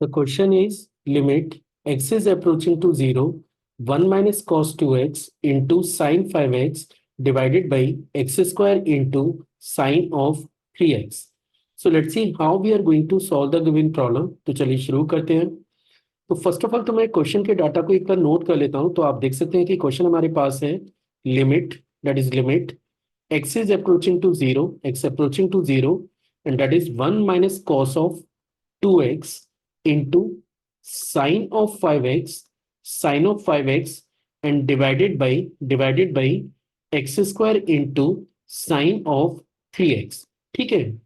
The question is limit x is approaching to 0, 1 minus cos 2x into sin 5x divided by x square into sin of 3x. So let's see how we are going to solve the given problem. तो चलिए शुरू करते हैं। तो first of all तो मैं question के data को एक बार नोट कर लेता हूं। तो आप देख सकते हैं कि क्वेश्चन हमारे पास है limit, that is limit x is approaching to 0, x approaching to 0, and that is 1 minus cos of 2x into sine of 5x and divided by x square into sine of 3x। ठीक है।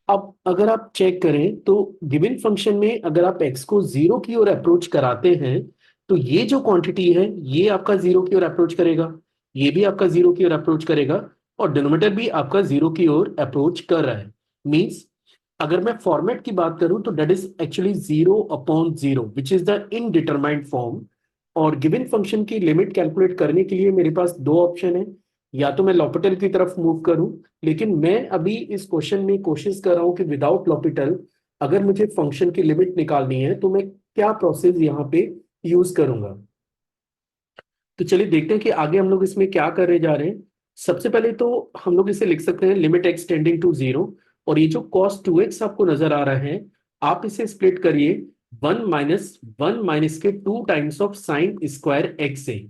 अब अगर आप check करें तो given function में अगर आप x को जीरो की ओर अप्रोच कराते हैं तो ये जो क्वांटिटी है ये आपका जीरो की ओर अप्रोच करेगा, ये भी आपका जीरो की ओर अप्रोच करेगा और डिनोमिनेटर भी आपका जीरो की ओर अप्रोच कर रहा है। मींस अगर मैं फॉर्मेट की बात करूं तो that is actually 0/0 which is the indetermined form. और गिवन फंक्शन की लिमिट कैलकुलेट करने के लिए मेरे पास दो ऑप्शन है, या तो मैं लॉपिटल की तरफ मूव करूं, लेकिन मैं अभी इस क्वेश्चन में कोशिश कर रहा हूं कि विदाउट लॉपिटल अगर मुझे फंक्शन की लिमिट निकालनी है तो मैं क्या प्रोसेस यहाँ पे यूज करूंगा। तो चलिए देखते हैं कि आगे हम लोग इसमें क्या करने जा रहे हैं। सबसे पहले तो हम लोग इसे लिख सकते हैं लिमिट एक्स टेंडिंग टू 0, और ये जो cos 2x आपको नजर आ रहा है आप इसे स्प्लिट करिए 1 माइनस के 2 times of sine square x से।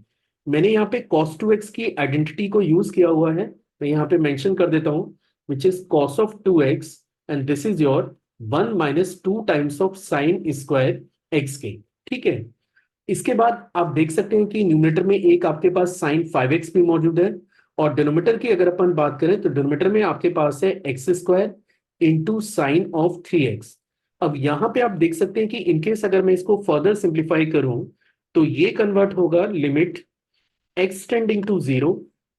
मैंने यहाँ पे cos 2x की आइडेंटिटी को यूज किया हुआ है, मैं यहाँ पे मेंशन कर देता हूँ which is cos of 2x and this is your 1 - 2 times of sine square x के। ठीक है। इसके बाद आप देख सकते हैं कि न्यूमरेटर में एक आपके पास साइन 5x भी मौजूद है, और डिनोमिनेटर की अगर अपन बात करें तो डिनोमिनेटर में आपके पास है x square into sine of 3x। अब यहां पे आप देख सकते हैं कि इनकेस अगर मैं इसको फर्दर सिंप्लीफाई करूं तो ये कन्वर्ट होगा लिमिट एक्स टेंडिंग टू 0।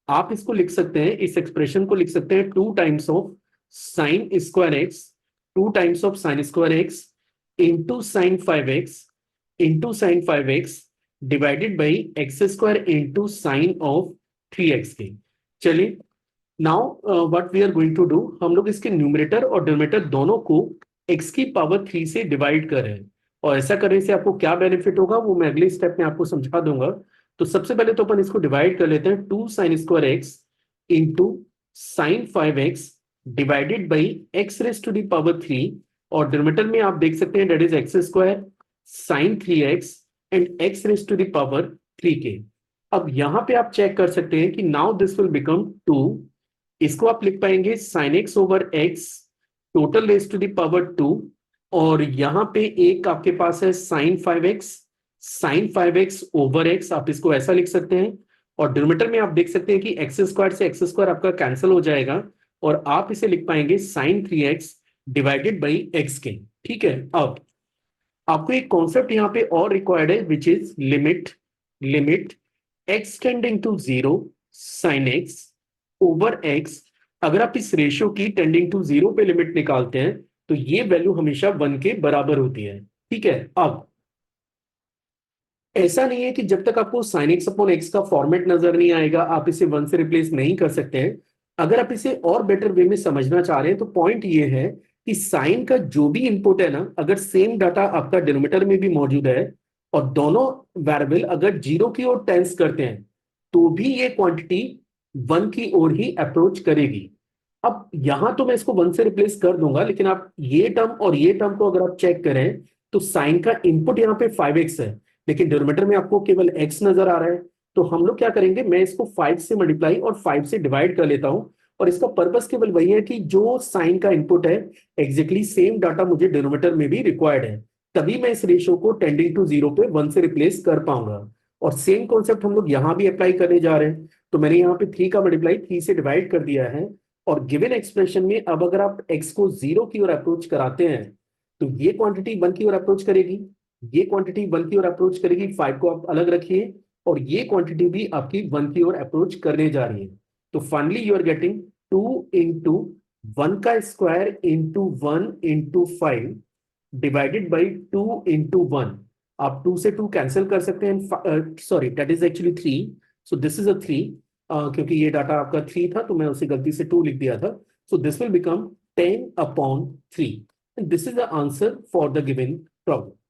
आप इसको लिख सकते हैं, इस एक्सप्रेशन को लिख सकते हैं 2 times of sine square x, 2 times of sine square x into sine 5x divided by x square into sine of 3x के। चलिए now what we are going to do, हम लोग इसके न्यूमरेटर और डिनोमिनेटर दोनों को x की power 3 से डिवाइड कर रहे हैं, और ऐसा करने से आपको क्या बेनिफिट होगा वो मैं अगले स्टेप में आपको समझा दूंगा। तो सबसे पहले तो अपन इसको डिवाइड कर लेते हैं 2 sine square x into sine 5x divided by x raise to the power 3, और डिनोमिनेटर में आप देख सकते हैं that is x square sine 3x and x raise to the power 3 के। अब यहां पे आप चेक कर सकते हैं कि नाउ दिस विल बिकम 2, इसको आप लिख पाएंगे sine x over x total raise to the power 2, और यहां पे एक आपके पास है साइन 5x ओवर एक्स, आप इसको ऐसा लिख सकते हैं, और डिनोमिनेटर में आप देख सकते हैं कि एक्स स्क्वायर से एक्स स्क्वायर आपका कैंसिल हो जाएगा और आप इसे लिख पाएंगे sign 3x divided by x के। ठीक है। अब आपको एक कॉन्सेप्ट यहाँ पे और रिक्वायर्ड है which is limit x tending to 0 sine x over x. अगर आप इस रेशियो की टेंडिंग टू 0 पे लिमिट निकालते हैं तो ये वैल्यू हमेशा 1 के बराबर होती है। ठीक है। अब ऐसा नहीं है कि जब तक आपको साइन एक्स अपॉन एक्स का फॉर्मेट नजर नहीं आएगा आप इसे 1 से रिप्लेस नहीं कर सकते हैं। अगर आप इसे और बेटर वे में समझना चाह रहे हैं तो पॉइंट ये है कि साइन का जो भी इनपुट है ना, अगर सेम डाटा आपका डिनोमिनेटर में भी मौजूद है और दोनों वेरिएबल अगर जीरो की ओर टेंस करते हैं तो भी ये क्वांटिटी 1 की ओर ही अप्रोच करेगी। अब यहां तो मैं इसको 1 से रिप्लेस कर दूंगा, लेकिन आप ये टर्म और ये टर्म को अगर आप चेक करें तो साइन का इनपुट यहाँ पे 5x है, लेकिन डिनोमिनेटर में आपको केवल x नजर आ रहा है। तो हम लोग क्या करेंगे, मैं इसको 5 से मल्टीप्लाई और 5 से डिवाइड कर लेता हूं, और इसका पर्पस केवल वही है कि जो साइन का इनपुट है एग्जैक्टली सेम डाटा मुझे डिनोमिनेटर में भी रिक्वायर्ड है, तभी मैं इस रेशियो को टेंडिंग टू 0 पे 1 से रिप्लेस कर पाऊंगा। और सेम कॉन्सेप्ट हम लोग यहां भी अप्लाई करने जा रहे हैं। तो मैंने यहाँ पे 3 का मल्टीप्लाई 3 से डिवाइड कर दिया है, और गिवन एक्सप्रेशन में अब अगर आप x को 0 की ओर अप्रोच कराते हैं तो ये क्वांटिटी 1 की ओर अप्रोच करेगी, ये क्वांटिटी 1 की ओर अप्रोच करेगी, 5 को आप अलग रखिए, और ये क्वांटिटी भी आपकी 1 की ओर अप्रोच करने जा रही है। तो finally you are getting 2 into 1 का square into 1 into 5 divided by 2 into 1। आप 2 से 2 कैंसिल कर सकते हैं, sorry that is actually 3, so this is a 3, क्योंकि ये डाटा आपका 3 था तो मैं उसे गलती से 2 लिख दिया था। So this will become 10/3, this is the answer for the given problem.